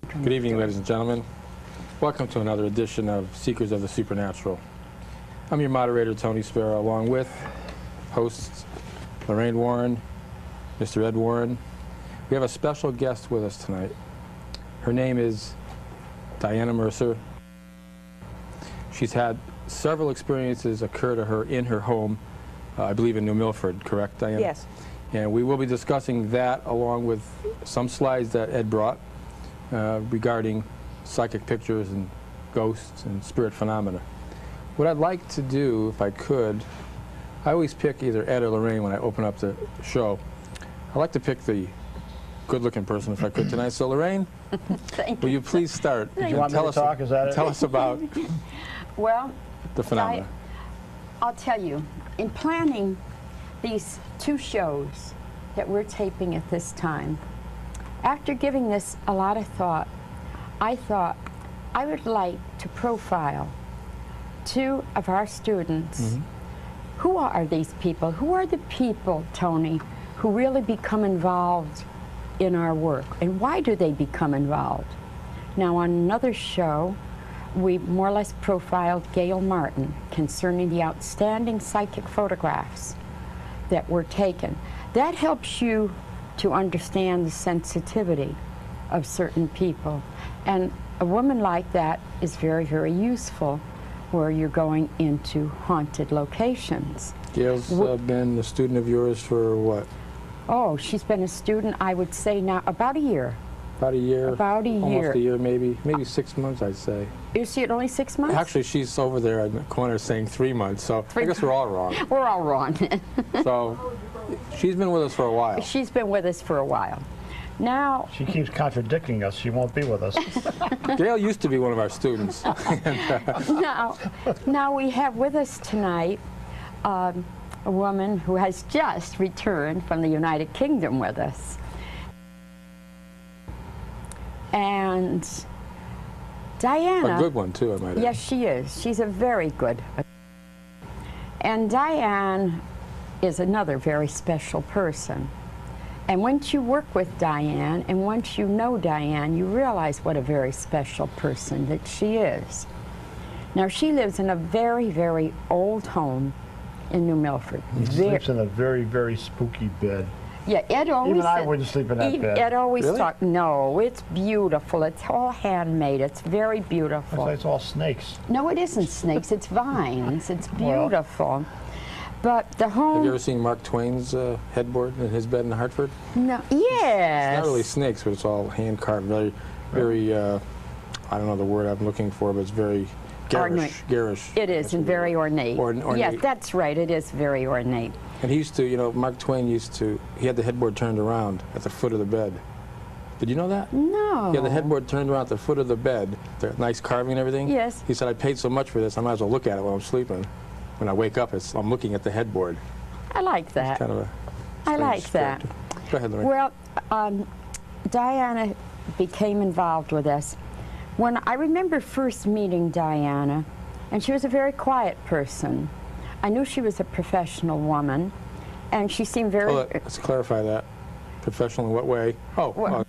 Good evening, ladies and gentlemen. Welcome to another edition of Seekers of the Supernatural. I'm your moderator, Tony Sparrow, along with hosts Lorraine Warren, Mr. Ed Warren. We have a special guest with us tonight. Her name is Diane Mercer. She's had several experiences occur to her in her home, I believe in New Milford, correct, Diane? Yes. And we will be discussing that along with some slides that Ed brought regarding psychic pictures and ghosts and spirit phenomena. What I'd like to do, if I could, I always pick either Ed or Lorraine when I open up the show. I like to pick the good-looking person if I could tonight. So Lorraine, will you please start? You want me to talk? Is that it? Tell us about Well, the phenomena. I'll tell you, in planning these two shows that we're taping at this time, after giving this a lot of thought, I thought I would like to profile two of our students. Mm-hmm. Who are these people? Who are the people, Tony, who really become involved in our work? And why do they become involved? Now, on another show, we more or less profiled Gail Martin concerning the outstanding psychic photographs that were taken. That helps you to understand the sensitivity of certain people. And a woman like that is very, very useful where you're going into haunted locations. Gail's been a student of yours for what? Oh, she's been a student, I would say now, about a year. About a year? About a year. Almost a year, maybe 6 months, I'd say. Is she at only 6 months? Actually, she's over there in the corner saying 3 months, so I guess we're all wrong. We're all wrong. So, she's been with us for a while. She's been with us for a while. Now... She keeps contradicting us. She won't be with us. Gail used to be one of our students. Now we have with us tonight a woman who has just returned from the United Kingdom with us. And Diana... A good one, too, I might add. Yes, she is. She's a very good. And Diane is another very special person. And once you work with Diane, and once you know Diane, you realize what a very special person that she is. Now, she lives in a very, very old home in New Milford. She sleeps in a very, very spooky bed. Yeah, Ed always... Even I wouldn't sleep in that bed. Ed always Really? talked, no, it's beautiful. It's all handmade. It's very beautiful. It's all snakes. No, it isn't snakes. It's vines. It's beautiful. But the home... Have you ever seen Mark Twain's headboard in his bed in Hartford? No, yes. It's not really snakes, but it's all hand-carved, very, I don't know the word I'm looking for, but it's very garish. It is, and very ornate. Ornate. Yes, that's right. It is very ornate. And he used to, you know, Mark Twain he had the headboard turned around at the foot of the bed. Did you know that? No. He had the headboard turned around at the foot of the bed, the nice carving and everything. Yes. He said, I paid so much for this, I might as well look at it while I'm sleeping. When I wake up, I'm looking at the headboard. I like that. It's kind of a I like script. that. Go ahead, Lorraine. Well, Diana became involved with us. When I remember first meeting Diana, and she was a very quiet person. I knew she was a professional woman, and she seemed very... Let's clarify that. Professional in what way? Well,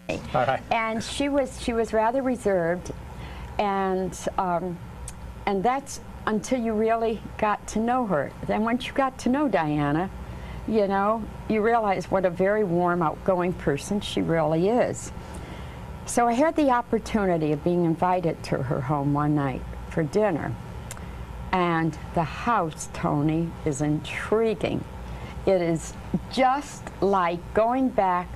All right. And she was rather reserved, and that's until you really got to know her. Then once you got to know Diana, you know, you realize what a very warm, outgoing person she really is. So I had the opportunity of being invited to her home one night for dinner. And the house, Tony, is intriguing. It is just like going back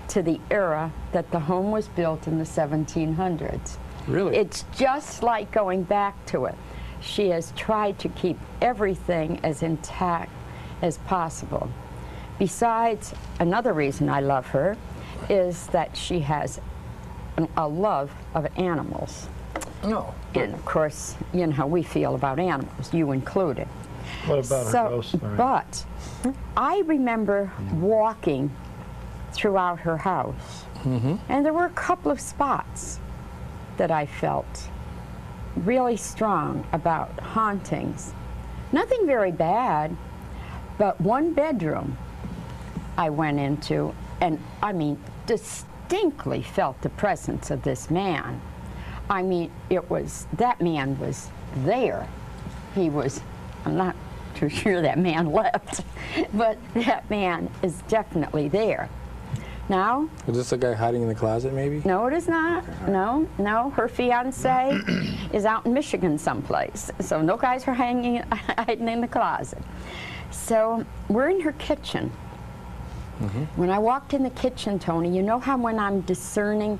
to the era that the home was built in the 1700s. Really? It's just like going back to it. She has tried to keep everything as intact as possible. Besides, another reason I love her is that she has a love of animals. No. And of course, you know how we feel about animals, you included. What about her ghost? But I remember walking throughout her house, and there were a couple of spots that I felt really strong about hauntings. Nothing very bad, but one bedroom I went into, and I mean, distinctly felt the presence of this man. I mean, that man was there. He was, I'm not too sure that man left, but that man is definitely there. Now, is this a guy hiding in the closet, maybe? no, it is not. No, no. Her fiance is out in Michigan someplace, so no guys are hiding in the closet. So we're in her kitchen. When I walked in the kitchen, Tony, you know how when I'm discerning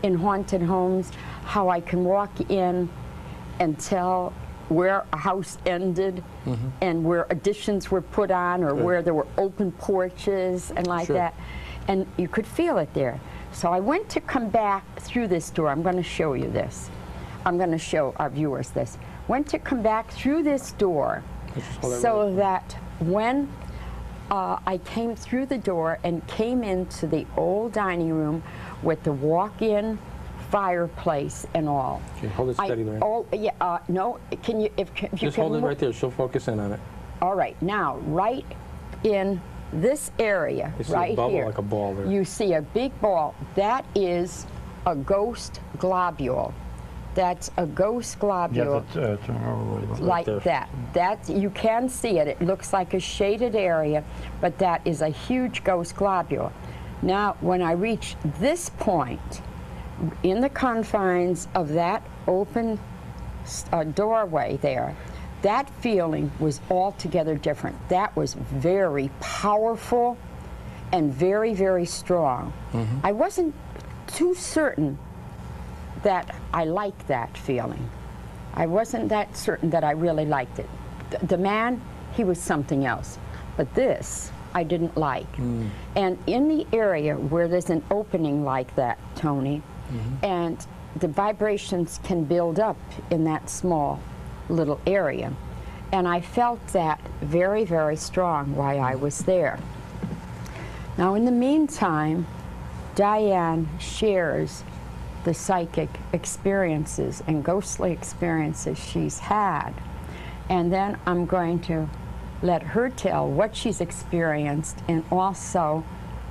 in haunted homes, how I can walk in and tell where a house ended and where additions were put on, or where there were open porches and like that. And you could feel it there. So I went to come back through this door. I'm going to show you this. I'm going to show our viewers this. Went to come back through this door so that when I came through the door and came into the old dining room with the walk-in fireplace and all. Okay, hold it steady, Lorraine. Oh, yeah, no, can you, if you just can hold it right there. She'll focus in on it. All right, now, right in this area, You see right a bubble here, like a ball there. you see a big ball. That is a ghost globule. That's a ghost globule. You have to turn over a little bit. Like there. that. You can see it. It looks like a shaded area, but that is a huge ghost globule. Now, when I reach this point, in the confines of that open doorway there, that feeling was altogether different. That was very powerful and very, very strong. I wasn't too certain that I liked that feeling. I wasn't that certain that I really liked it. The man, he was something else. But this, I didn't like. And in the area where there's an opening like that, Tony, and the vibrations can build up in that small little area. And I felt that very, very strong while I was there. Now, in the meantime, Diane shares the psychic experiences and ghostly experiences she's had. And then I'm going to let her tell what she's experienced and also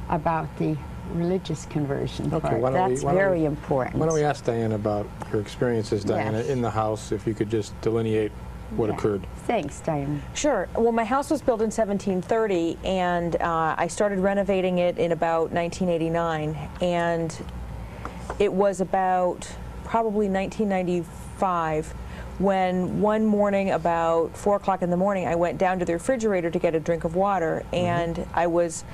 about the religious conversion part. That's very important. Why don't we ask Diane about her experiences, Diana, Yes. in the house, if you could just delineate what occurred. Thanks, Diane. Sure. Well, my house was built in 1730, and I started renovating it in about 1989, and it was about probably 1995 when one morning about 4 o'clock in the morning I went down to the refrigerator to get a drink of water, and I was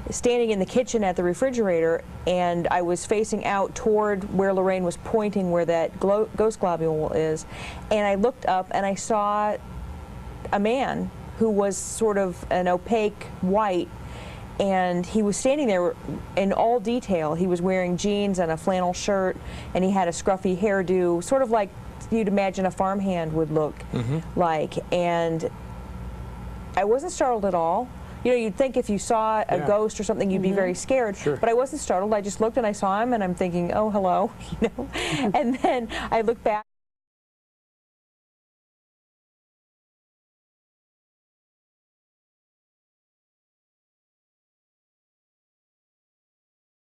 standing in the kitchen at the refrigerator, and I was facing out toward where Lorraine was pointing, where that ghost globule is, and I looked up and I saw a man who was sort of an opaque white, and he was standing there in all detail. He was wearing jeans and a flannel shirt, and he had a scruffy hairdo, sort of like you'd imagine a farmhand would look like, and I wasn't startled at all. You know, you'd think if you saw a ghost or something, you'd be very scared. But I wasn't startled. I just looked and I saw him, and I'm thinking, oh, hello, you know. And then I looked back.